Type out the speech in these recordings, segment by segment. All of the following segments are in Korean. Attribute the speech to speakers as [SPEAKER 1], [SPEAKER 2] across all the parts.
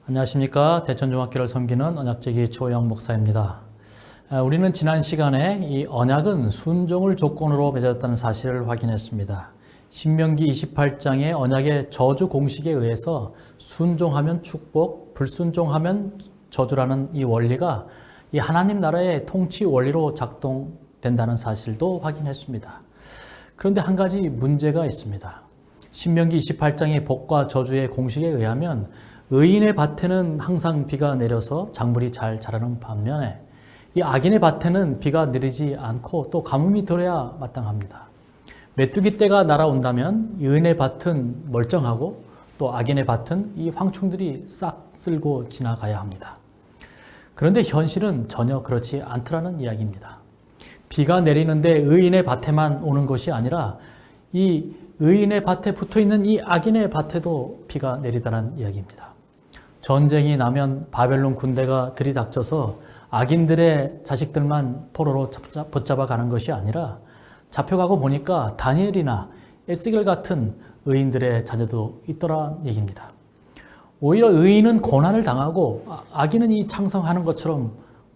[SPEAKER 1] 안녕하십니까. 대천중학교를 섬기는 언약제기 조영 목사입니다. 우리는 지난 시간에 이 언약은 순종을 조건으로 맺었다는 사실을 확인했습니다. 신명기 28장의 언약의 저주 공식에 의해서 순종하면 축복, 불순종하면 저주라는 이 원리가 이 하나님 나라의 통치 원리로 작동된다는 사실도 확인했습니다. 그런데 한 가지 문제가 있습니다. 신명기 28장의 복과 저주의 공식에 의하면 의인의 밭에는 항상 비가 내려서 작물이 잘 자라는 반면에 이 악인의 밭에는 비가 내리지 않고 또 가뭄이 들어야 마땅합니다. 메뚜기 떼가 날아온다면 의인의 밭은 멀쩡하고 또 악인의 밭은 이 황충들이 싹 쓸고 지나가야 합니다. 그런데 현실은 전혀 그렇지 않더라는 이야기입니다. 비가 내리는데 의인의 밭에만 오는 것이 아니라 이 의인의 밭에 붙어있는 이 악인의 밭에도 비가 내리다는 이야기입니다. 전쟁이 나면 바벨론 군대가 들이닥쳐서 악인들의 자식들만 포로로 붙잡아 가는 것이 아니라 잡혀가고 보니까 다니엘이나 에스겔 같은 의인들의 자녀도 있더란 얘기입니다. 오히려 의인은 고난을 당하고 악인은 이 창성하는 것처럼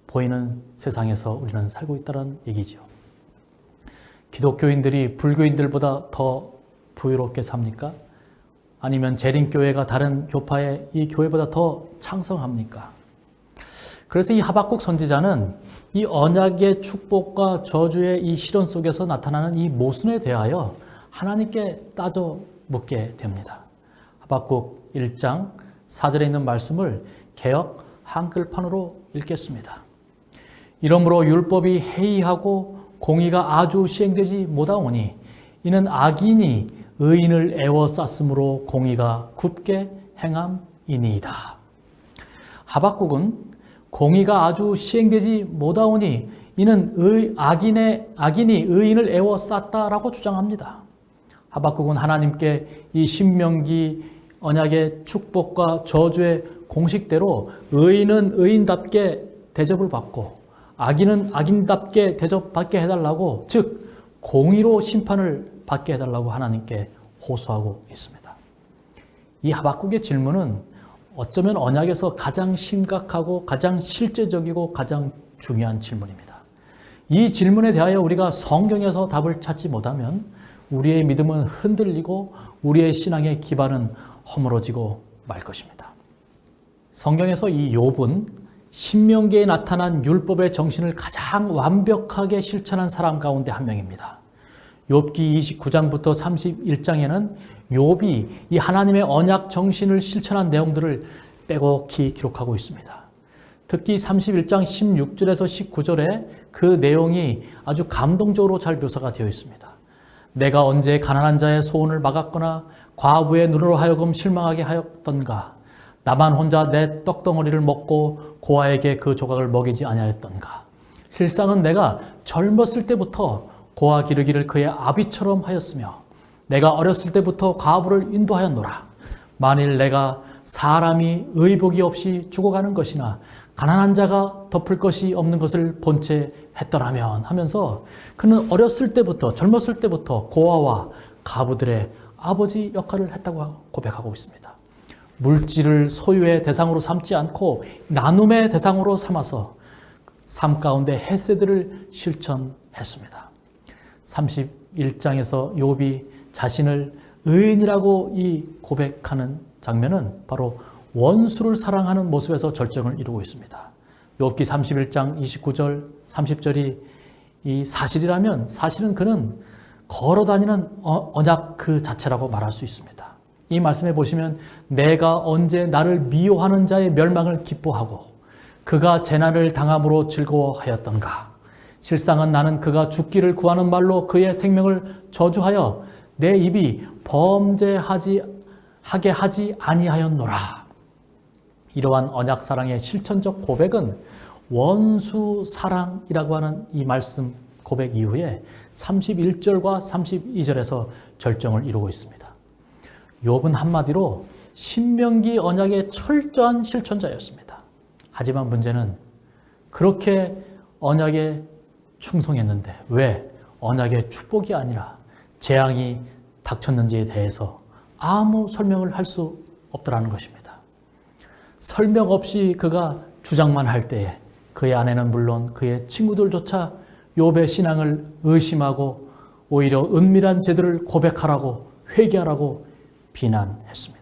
[SPEAKER 1] 보이는 세상에서 우리는 살고 있다는 얘기죠. 기독교인들이 불교인들보다 더 부유롭게 삽니까? 아니면 재림교회가 다른 교파의 이 교회보다 더 창성합니까? 그래서 이 하박국 선지자는 이 언약의 축복과 저주의 이 실현 속에서 나타나는 이 모순에 대하여 하나님께 따져 묻게 됩니다. 하박국 1장 4절에 있는 말씀을 개역 한글판으로 읽겠습니다. 이러므로 율법이 해이하고 공의가 아주 시행되지 못하오니 이는 악인이 의인을 애워쌌으므로 공의가 굽게 행함이니이다. 하박국은 공의가 아주 시행되지 못하오니 이는 악인이 의인을 애워쌌다라고 주장합니다. 하박국은 하나님께 이 신명기 언약의 축복과 저주의 공식대로 의인은 의인답게 대접을 받고 악인은 악인답게 대접받게 해달라고, 즉 공의로 심판을 받게 해달라고 하나님께 호소하고 있습니다. 이 하박국의 질문은 어쩌면 언약에서 가장 심각하고 가장 실제적이고 가장 중요한 질문입니다. 이 질문에 대하여 우리가 성경에서 답을 찾지 못하면 우리의 믿음은 흔들리고 우리의 신앙의 기반은 허물어지고 말 것입니다. 성경에서 이 욥은 신명기에 나타난 율법의 정신을 가장 완벽하게 실천한 사람 가운데 한 명입니다. 욥기 29장부터 31장에는 욥이 이 하나님의 언약 정신을 실천한 내용들을 빼곡히 기록하고 있습니다. 특히 31장 16절에서 19절에 그 내용이 아주 감동적으로 잘 묘사가 되어 있습니다. 내가 언제 가난한 자의 소원을 막았거나 과부의 눈으로 하여금 실망하게 하였던가. 나만 혼자 내 떡덩어리를 먹고 고아에게 그 조각을 먹이지 아니하였던가. 실상은 내가 젊었을 때부터 고아 기르기를 그의 아비처럼 하였으며 내가 어렸을 때부터 과부를 인도하였노라. 만일 내가 사람이 의복이 없이 죽어가는 것이나 가난한 자가 덮을 것이 없는 것을 본 채 했더라면 하면서 그는 어렸을 때부터, 젊었을 때부터 고아와 과부들의 아버지 역할을 했다고 고백하고 있습니다. 물질을 소유의 대상으로 삼지 않고 나눔의 대상으로 삼아서 삶 가운데 헤세드를 실천했습니다. 31장에서 욥이 자신을 의인이라고 이 고백하는 장면은 바로 원수를 사랑하는 모습에서 절정을 이루고 있습니다. 욥기 31장 29절 30절이 이 사실이라면 사실은 그는 걸어다니는 언약 그 자체라고 말할 수 있습니다. 이 말씀에 보시면 내가 언제 나를 미워하는 자의 멸망을 기뻐하고 그가 재난을 당함으로 즐거워하였던가. 실상은 나는 그가 죽기를 구하는 말로 그의 생명을 저주하여 내 입이 범죄하게 하지 아니하였노라. 이러한 언약 사랑의 실천적 고백은 원수 사랑이라고 하는 이 말씀 고백 이후에 31절과 32절에서 절정을 이루고 있습니다. 욥은 한마디로 신명기 언약의 철저한 실천자였습니다. 하지만 문제는 그렇게 언약에 충성했는데 왜 언약의 축복이 아니라 재앙이 닥쳤는지에 대해서 아무 설명을 할 수 없더라는 것입니다. 설명 없이 그가 주장만 할 때에 그의 아내는 물론 그의 친구들조차 욥의 신앙을 의심하고 오히려 은밀한 죄들을 고백하라고 회개하라고 비난했습니다.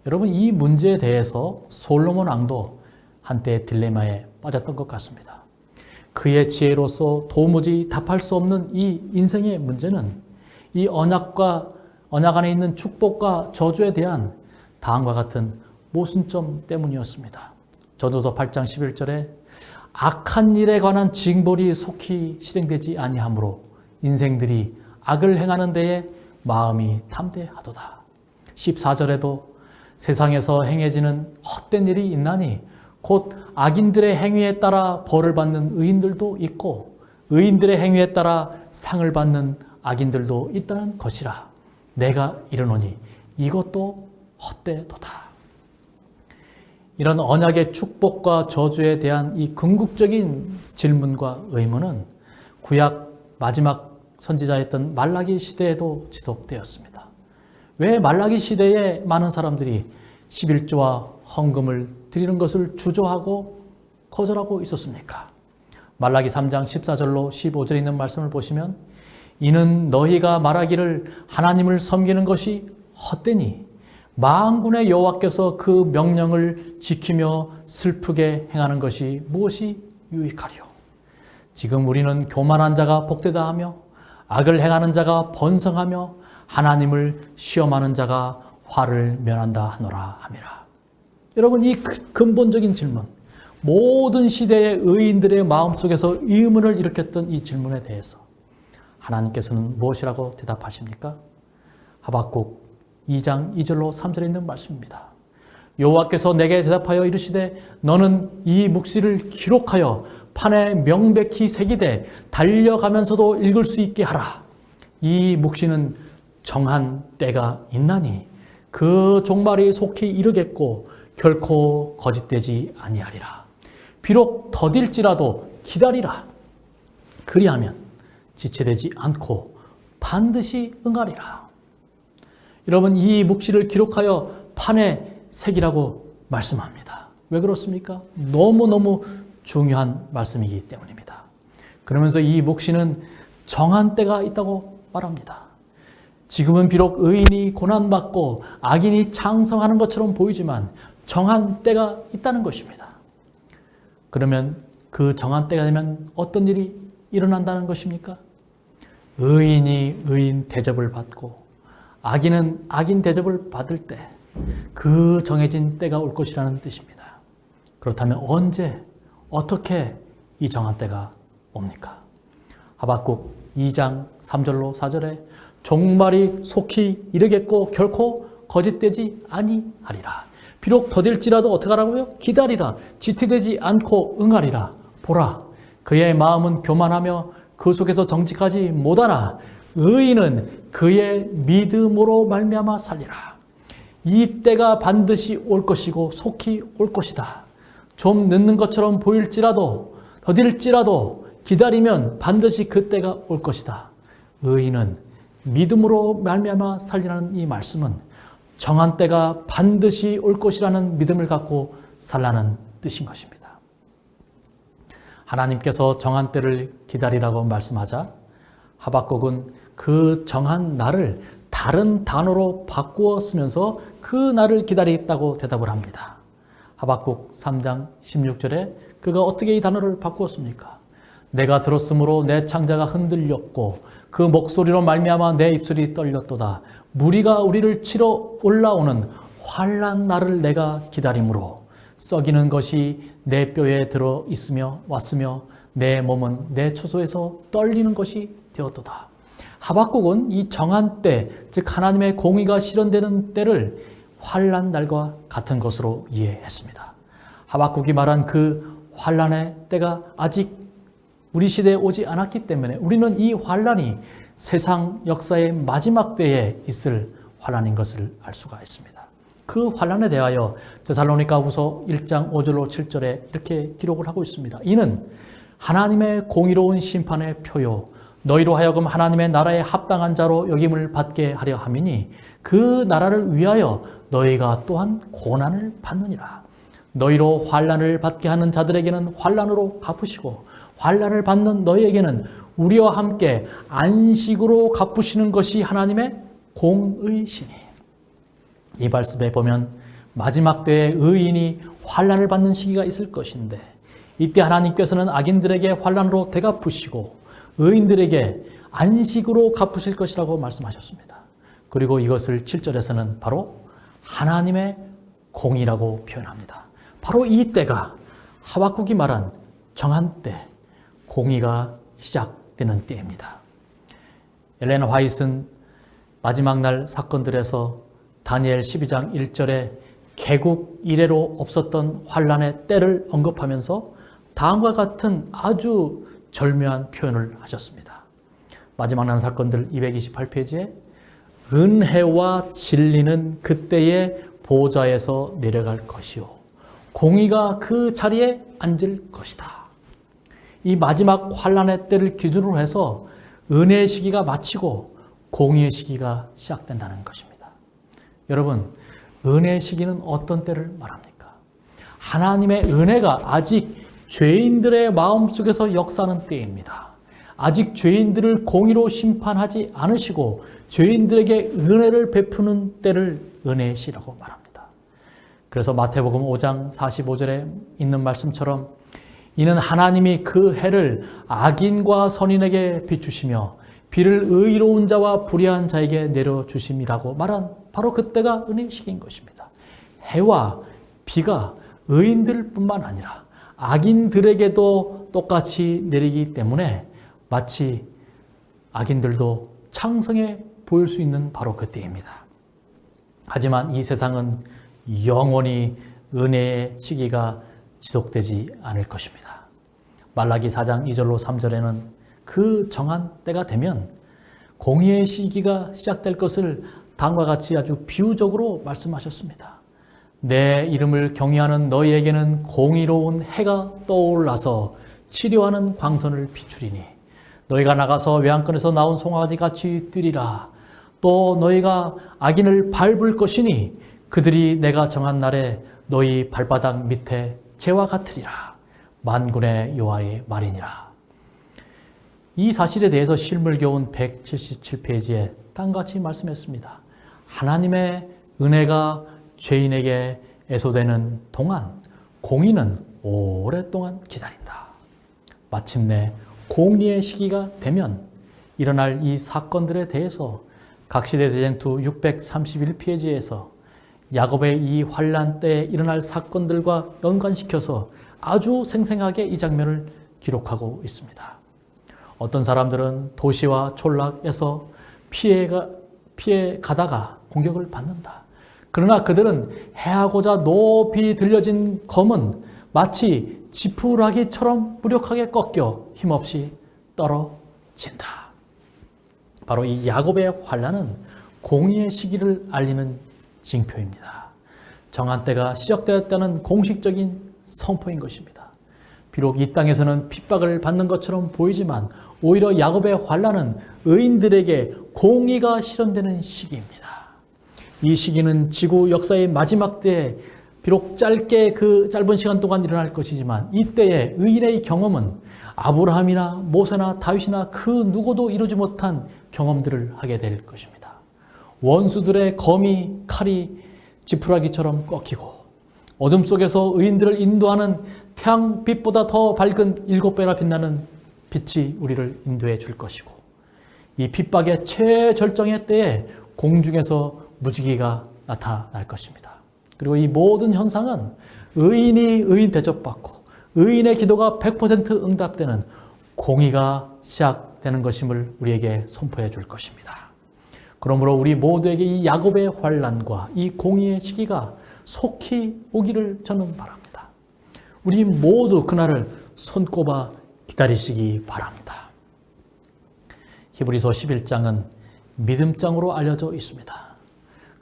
[SPEAKER 1] 여러분, 이 문제에 대해서 솔로몬 왕도 한때 딜레마에 빠졌던 것 같습니다. 그의 지혜로서 도무지 답할 수 없는 이 인생의 문제는 이 언약 안에 있는 축복과 저주에 대한 다음과 같은 모순점 때문이었습니다. 전도서 8장 11절에 악한 일에 관한 징벌이 속히 실행되지 아니하므로 인생들이 악을 행하는 데에 마음이 탐대하도다. 14절에도 세상에서 행해지는 헛된 일이 있나니 곧 악인들의 행위에 따라 벌을 받는 의인들도 있고 의인들의 행위에 따라 상을 받는 악인들도 있다는 것이라. 내가 이르노니 이것도 헛되도다. 이런 언약의 축복과 저주에 대한 이 궁극적인 질문과 의문은 구약 마지막 선지자였던 말라기 시대에도 지속되었습니다. 왜 말라기 시대에 많은 사람들이 11조와 헌금을 드리는 것을 주저하고 거절하고 있었습니까? 말라기 3장 14절로 15절에 있는 말씀을 보시면 이는 너희가 말하기를 하나님을 섬기는 것이 헛되니 만군의 여호와께서 그 명령을 지키며 슬프게 행하는 것이 무엇이 유익하리요? 지금 우리는 교만한 자가 복되다 하며 악을 행하는 자가 번성하며 하나님을 시험하는 자가 화를 면한다 하노라 함이라. 여러분, 이 근본적인 질문, 모든 시대의 의인들의 마음속에서 의문을 일으켰던 이 질문에 대해서 하나님께서는 무엇이라고 대답하십니까? 하박국 2장 2절로 3절에 있는 말씀입니다. 여호와께서 내게 대답하여 이르시되 너는 이 묵시를 기록하여 판에 명백히 새기되 달려가면서도 읽을 수 있게 하라. 이 묵시는 정한 때가 있나니 그 종말이 속히 이르겠고 결코 거짓되지 아니하리라. 비록 더딜지라도 기다리라. 그리하면 지체되지 않고 반드시 응하리라. 여러분, 이 묵시를 기록하여 판에 새기라고 말씀합니다. 왜 그렇습니까? 너무너무 중요한 말씀이기 때문입니다. 그러면서 이 묵시는 정한 때가 있다고 말합니다. 지금은 비록 의인이 고난받고 악인이 창성하는 것처럼 보이지만 정한 때가 있다는 것입니다. 그러면 그 정한 때가 되면 어떤 일이 일어난다는 것입니까? 의인이 의인 대접을 받고 악인은 악인 대접을 받을 때 그 정해진 때가 올 것이라는 뜻입니다. 그렇다면 언제, 어떻게 이 정한 때가 옵니까? 하박국 2장 3절로 4절에 종말이 속히 이르겠고 결코 거짓되지 아니하리라. 비록 더딜지라도 어떻게 하라고요? 기다리라. 지체되지 않고 응하리라. 보라, 그의 마음은 교만하며 그 속에서 정직하지 못하나 의인은 그의 믿음으로 말미암아 살리라. 이 때가 반드시 올 것이고 속히 올 것이다. 좀 늦는 것처럼 보일지라도 더딜지라도 기다리면 반드시 그 때가 올 것이다. 의인은 믿음으로 말미암아 살리라는 이 말씀은 정한 때가 반드시 올 것이라는 믿음을 갖고 살라는 뜻인 것입니다. 하나님께서 정한 때를 기다리라고 말씀하자 하박국은 그 정한 날을 다른 단어로 바꾸어 쓰면서 그 날을 기다리겠다고 대답을 합니다. 하박국 3장 16절에 그가 어떻게 이 단어를 바꾸었습니까? 내가 들었으므로 내 창자가 흔들렸고 그 목소리로 말미암아 내 입술이 떨렸도다. 무리가 우리를 치러 올라오는 환난 날을 내가 기다림으로 썩이는 것이 내 뼈에 들어 있으며 왔으며 내 몸은 내 처소에서 떨리는 것이 되었도다. 하박국은 이 정한 때, 즉 하나님의 공의가 실현되는 때를 환난 날과 같은 것으로 이해했습니다. 하박국이 말한 그 환난의 때가 아직 우리 시대에 오지 않았기 때문에 우리는 이 환난이 세상 역사의 마지막 때에 있을 환난인 것을 알 수가 있습니다. 그 환난에 대하여 데살로니가후서 1장 5절로 7절에 이렇게 기록을 하고 있습니다. 이는 하나님의 공의로운 심판의 표요 너희로 하여금 하나님의 나라에 합당한 자로 여김을 받게 하려 함이니 그 나라를 위하여 너희가 또한 고난을 받느니라. 너희로 환난을 받게 하는 자들에게는 환난으로 갚으시고 환난을 받는 너희에게는 우리와 함께 안식으로 갚으시는 것이 하나님의 공의시니. 이 말씀에 보면 마지막 때에 의인이 환난을 받는 시기가 있을 것인데 이때 하나님께서는 악인들에게 환난으로 되갚으시고 의인들에게 안식으로 갚으실 것이라고 말씀하셨습니다. 그리고 이것을 7절에서는 바로 하나님의 공의라고 표현합니다. 바로 이 때가 하박국이 말한 정한 때, 공의가 시작되는 때입니다. 엘렌 화이트는 마지막 날 사건들에서 다니엘 12장 1절에 개국 이래로 없었던 환란의 때를 언급하면서 다음과 같은 아주 절묘한 표현을 하셨습니다. 마지막 날 사건들 228페이지에 은혜와 진리는 그때의 보좌에서 내려갈 것이요 공의가 그 자리에 앉을 것이다. 이 마지막 환란의 때를 기준으로 해서 은혜의 시기가 마치고 공의의 시기가 시작된다는 것입니다. 여러분, 은혜의 시기는 어떤 때를 말합니까? 하나님의 은혜가 아직 죄인들의 마음속에서 역사하는 때입니다. 아직 죄인들을 공의로 심판하지 않으시고 죄인들에게 은혜를 베푸는 때를 은혜의 시라고 말합니다. 그래서 마태복음 5장 45절에 있는 말씀처럼 이는 하나님이 그 해를 악인과 선인에게 비추시며 비를 의로운 자와 불의한 자에게 내려주심이라고 말한 바로 그때가 은혜의 시기인 것입니다. 해와 비가 의인들뿐만 아니라 악인들에게도 똑같이 내리기 때문에 마치 악인들도 창성해 보일 수 있는 바로 그때입니다. 하지만 이 세상은 영원히 은혜의 시기가 지속되지 않을 것입니다. 말라기 4장 2절로 3절에는 그 정한 때가 되면 공의의 시기가 시작될 것을 다음과 같이 아주 비유적으로 말씀하셨습니다. 내 이름을 경외하는 너희에게는 공의로운 해가 떠올라서 치료하는 광선을 비추리니 너희가 나가서 외양간에서 나온 송아지 같이 뛰리라. 또 너희가 악인을 밟을 것이니 그들이 내가 정한 날에 너희 발바닥 밑에 재와 같으리라. 만군의 여호와의 말이니라. 이 사실에 대해서 실물교훈 177페이지에 땅같이 말씀했습니다. 하나님의 은혜가 죄인에게 애소되는 동안 공의는 오랫동안 기다린다. 마침내 공의의 시기가 되면 일어날 이 사건들에 대해서 각시대 대쟁투 631페이지에서 야곱의 이 환란 때에 일어날 사건들과 연관시켜서 아주 생생하게 이 장면을 기록하고 있습니다. 어떤 사람들은 도시와 촌락에서 피해 가다가 공격을 받는다. 그러나 그들은 해하고자 높이 들려진 검은 마치 지푸라기처럼 무력하게 꺾여 힘없이 떨어진다. 바로 이 야곱의 환란은 공의의 시기를 알리는 징표입니다. 정한 때가 시작되었다는 공식적인 선포인 것입니다. 비록 이 땅에서는 핍박을 받는 것처럼 보이지만 오히려 야곱의 환란은 의인들에게 공의가 실현되는 시기입니다. 이 시기는 지구 역사의 마지막 때에 비록 짧게 그 짧은 시간 동안 일어날 것이지만 이때의 의인의 경험은 아브라함이나 모세나 다윗이나 그 누구도 이루지 못한 경험들을 하게 될 것입니다. 원수들의 검이 칼이 지푸라기처럼 꺾이고 어둠 속에서 의인들을 인도하는 태양빛보다 더 밝은 7배나 빛나는 빛이 우리를 인도해 줄 것이고 이 핍박의 최절정의 때에 공중에서 무지개가 나타날 것입니다. 그리고 이 모든 현상은 의인이 의인 대접받고 의인의 기도가 100% 응답되는 공의가 시작되는 것임을 우리에게 선포해 줄 것입니다. 그러므로 우리 모두에게 이 야곱의 환란과 이 공의의 시기가 속히 오기를 저는 바랍니다. 우리 모두 그날을 손꼽아 기다리시기 바랍니다. 히브리서 11장은 믿음장으로 알려져 있습니다.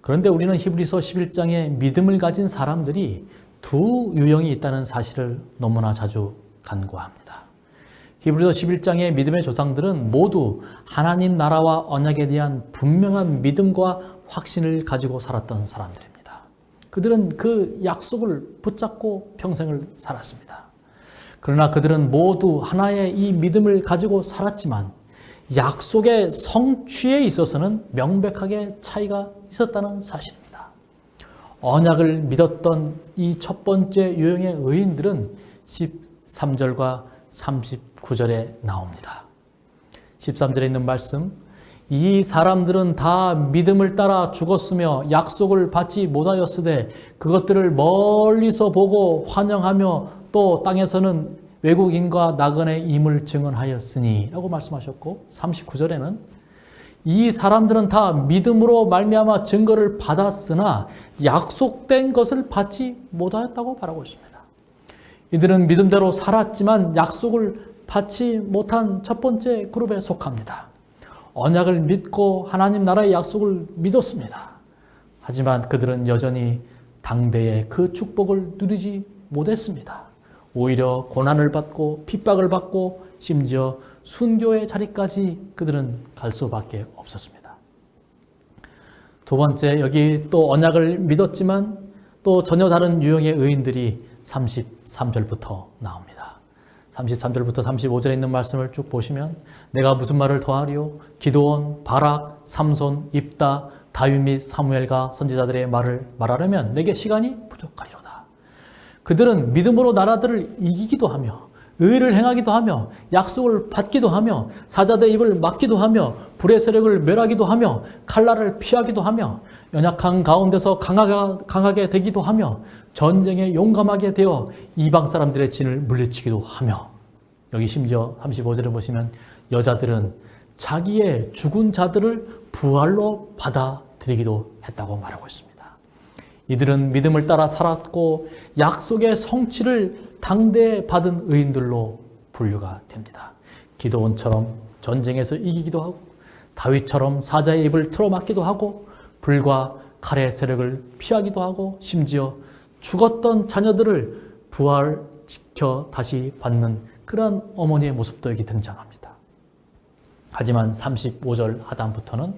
[SPEAKER 1] 그런데 우리는 히브리서 11장에 믿음을 가진 사람들이 두 유형이 있다는 사실을 너무나 자주 간과합니다. 히브리서 11장의 믿음의 조상들은 모두 하나님 나라와 언약에 대한 분명한 믿음과 확신을 가지고 살았던 사람들입니다. 그들은 그 약속을 붙잡고 평생을 살았습니다. 그러나 그들은 모두 하나의 이 믿음을 가지고 살았지만 약속의 성취에 있어서는 명백하게 차이가 있었다는 사실입니다. 언약을 믿었던 이 첫 번째 유형의 의인들은 13절과 39절에 나옵니다. 13절에 있는 말씀, 이 사람들은 다 믿음을 따라 죽었으며 약속을 받지 못하였으되 그것들을 멀리서 보고 환영하며 또 땅에서는 외국인과 나그네 임을 증언하였으니 라고 말씀하셨고, 39절에는 이 사람들은 다 믿음으로 말미암아 증거를 받았으나 약속된 것을 받지 못하였다고 말하고 있습니다. 이들은 믿음대로 살았지만 약속을 받지 못한 첫 번째 그룹에 속합니다. 언약을 믿고 하나님 나라의 약속을 믿었습니다. 하지만 그들은 여전히 당대의 그 축복을 누리지 못했습니다. 오히려 고난을 받고 핍박을 받고 심지어 순교의 자리까지 그들은 갈 수밖에 없었습니다. 두 번째, 여기 또 언약을 믿었지만 또 전혀 다른 유형의 의인들이 33절부터 나옵니다. 33절부터 35절에 있는 말씀을 쭉 보시면 내가 무슨 말을 더하리요? 기드온, 바락, 삼손, 입다, 다윗 및 사무엘과 선지자들의 말을 말하려면 내게 시간이 부족하리로다. 그들은 믿음으로 나라들을 이기기도 하며 의를 행하기도 하며 약속을 받기도 하며 사자들의 입을 막기도 하며 불의 세력을 멸하기도 하며 칼날을 피하기도 하며 연약한 가운데서 강하게 되기도 하며 전쟁에 용감하게 되어 이방 사람들의 진을 물리치기도 하며, 여기 심지어 35절에 보시면 여자들은 자기의 죽은 자들을 부활로 받아들이기도 했다고 말하고 있습니다. 이들은 믿음을 따라 살았고 약속의 성취를 당대에 받은 의인들로 분류가 됩니다. 기드온처럼 전쟁에서 이기기도 하고 다윗처럼 사자의 입을 틀어막기도 하고 불과 칼의 세력을 피하기도 하고 심지어 죽었던 자녀들을 부활시켜 다시 받는 그러한 어머니의 모습도 여기 등장합니다. 하지만 35절 하단부터는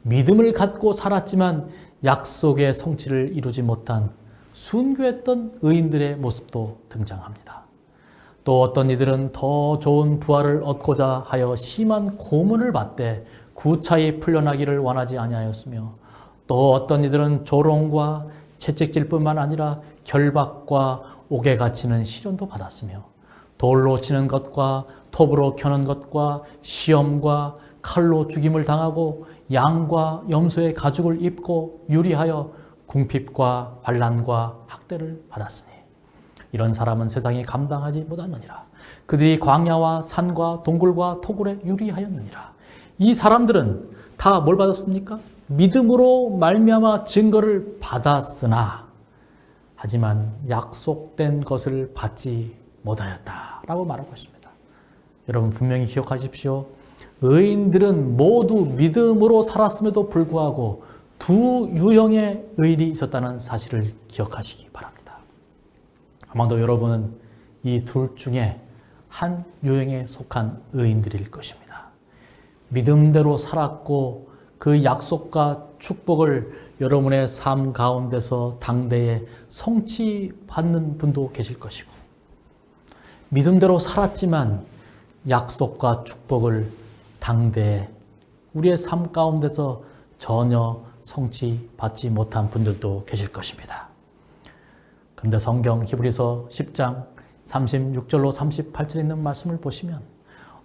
[SPEAKER 1] 믿음을 갖고 살았지만 약속의 성취를 이루지 못한 순교했던 의인들의 모습도 등장합니다. 또 어떤 이들은 더 좋은 부활을 얻고자 하여 심한 고문을 받되 구차히 풀려나기를 원하지 아니하였으며, 또 어떤 이들은 조롱과 채찍질뿐만 아니라 결박과 옥에 갇히는 시련도 받았으며, 돌로 치는 것과 톱으로 켜는 것과 시험과 칼로 죽임을 당하고 양과 염소의 가죽을 입고 유리하여 궁핍과 환난과 학대를 받았으니 이런 사람은 세상이 감당하지 못하느니라. 그들이 광야와 산과 동굴과 토굴에 유리하였느니라. 이 사람들은 다 뭘 받았습니까? 믿음으로 말미암아 증거를 받았으나 하지만 약속된 것을 받지 못하였다라고 말하고 있습니다. 여러분 분명히 기억하십시오. 의인들은 모두 믿음으로 살았음에도 불구하고 두 유형의 의인이 있었다는 사실을 기억하시기 바랍니다. 아마도 여러분은 이 둘 중에 한 유형에 속한 의인들일 것입니다. 믿음대로 살았고 그 약속과 축복을 여러분의 삶 가운데서 당대에 성취받는 분도 계실 것이고, 믿음대로 살았지만 약속과 축복을 당대에 우리의 삶 가운데서 전혀 성취받지 못한 분들도 계실 것입니다. 그런데 성경 히브리서 10장 36절로 38절에 있는 말씀을 보시면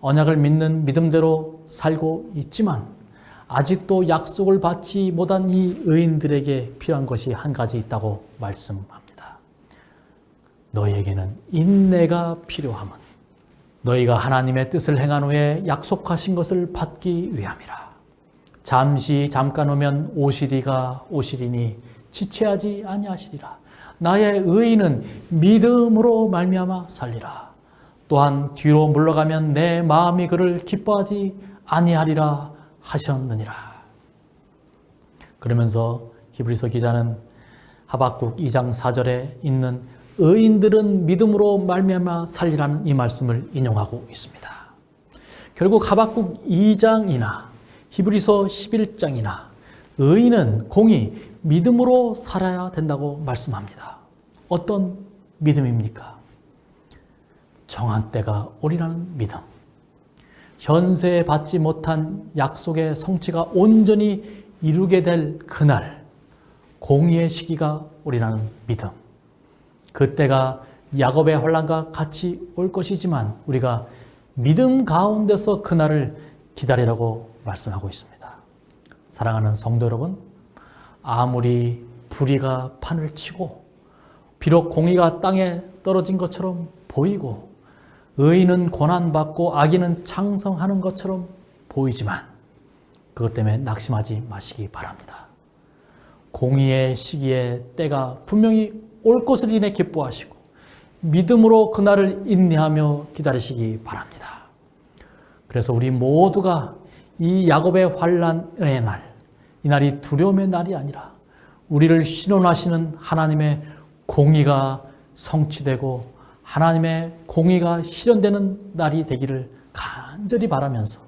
[SPEAKER 1] 언약을 믿는 믿음대로 살고 있지만 아직도 약속을 받지 못한 이 의인들에게 필요한 것이 한 가지 있다고 말씀합니다. 너희에게는 인내가 필요함은 너희가 하나님의 뜻을 행한 후에 약속하신 것을 받기 위함이라. 잠깐 오면 오시리가 오시리니 지체하지 아니하시리라. 나의 의인은 믿음으로 말미암아 살리라. 또한 뒤로 물러가면 내 마음이 그를 기뻐하지 아니하리라 하셨느니라. 그러면서 히브리서 기자는 하박국 2장 4절에 있는 의인들은 믿음으로 말미암아 살리라는 이 말씀을 인용하고 있습니다. 결국 하박국 2장이나 히브리서 11장이나 의인은 공의, 믿음으로 살아야 된다고 말씀합니다. 어떤 믿음입니까? 정한 때가 오리라는 믿음. 현세에 받지 못한 약속의 성취가 온전히 이루게 될 그날, 공의의 시기가 오리라는 믿음. 그때가 야곱의 환난과 같이 올 것이지만 우리가 믿음 가운데서 그날을 기다리라고 말씀하고 있습니다. 사랑하는 성도 여러분, 아무리 불의가 판을 치고 비록 공의가 땅에 떨어진 것처럼 보이고 의인은 고난받고 악인은 창성하는 것처럼 보이지만 그것 때문에 낙심하지 마시기 바랍니다. 공의의 시기에 때가 분명히 올 것을 인해 기뻐하시고 믿음으로 그날을 인내하며 기다리시기 바랍니다. 그래서 우리 모두가 이 야곱의 환난의 날, 이 날이 두려움의 날이 아니라 우리를 신원하시는 하나님의 공의가 성취되고 하나님의 공의가 실현되는 날이 되기를 간절히 바라면서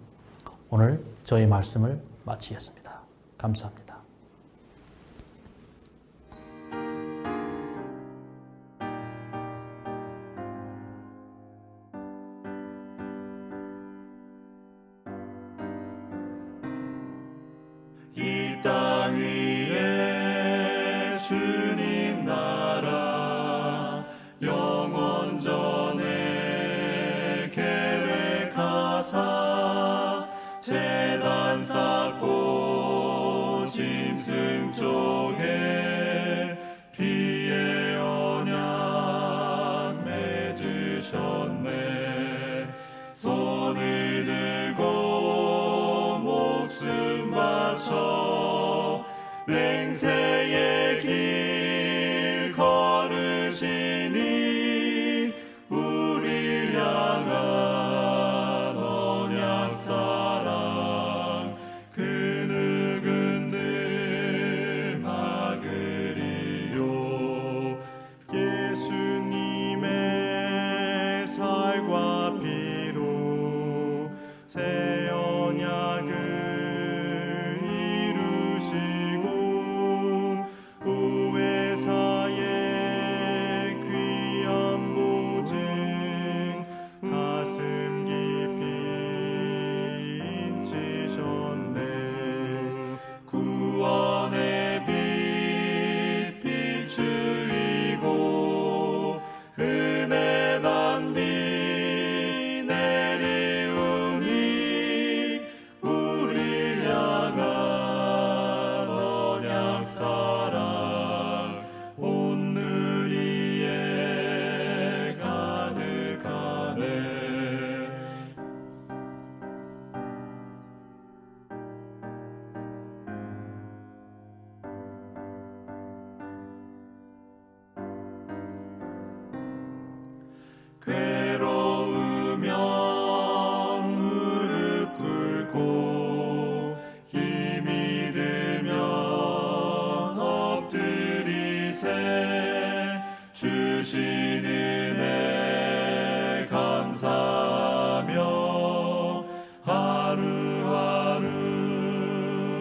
[SPEAKER 1] 오늘 저희 말씀을 마치겠습니다. 감사합니다.
[SPEAKER 2] 이 땅 위에 주님 나라 영원 전에 계획하사 제단 쌓고 짐승 쪽에 피의 언약 맺으셨네. 손을 들고 목숨 바쳐 맹세의 길 걸으시니 우리 향한 언약 사랑 그 누군들 막으리요. 예수님의 살과 피로 새 언약을 괴로우면 무릎 꿇고 힘이 들면 엎드리세. 주신 은혜 감사하며 하루하루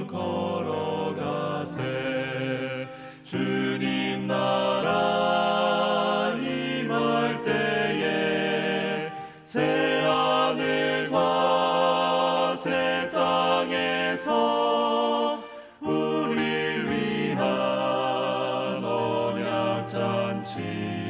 [SPEAKER 2] 걸어가세. 주님 나라 임할 때에 새 하늘과 새 땅에서 우릴 위한 언약 잔치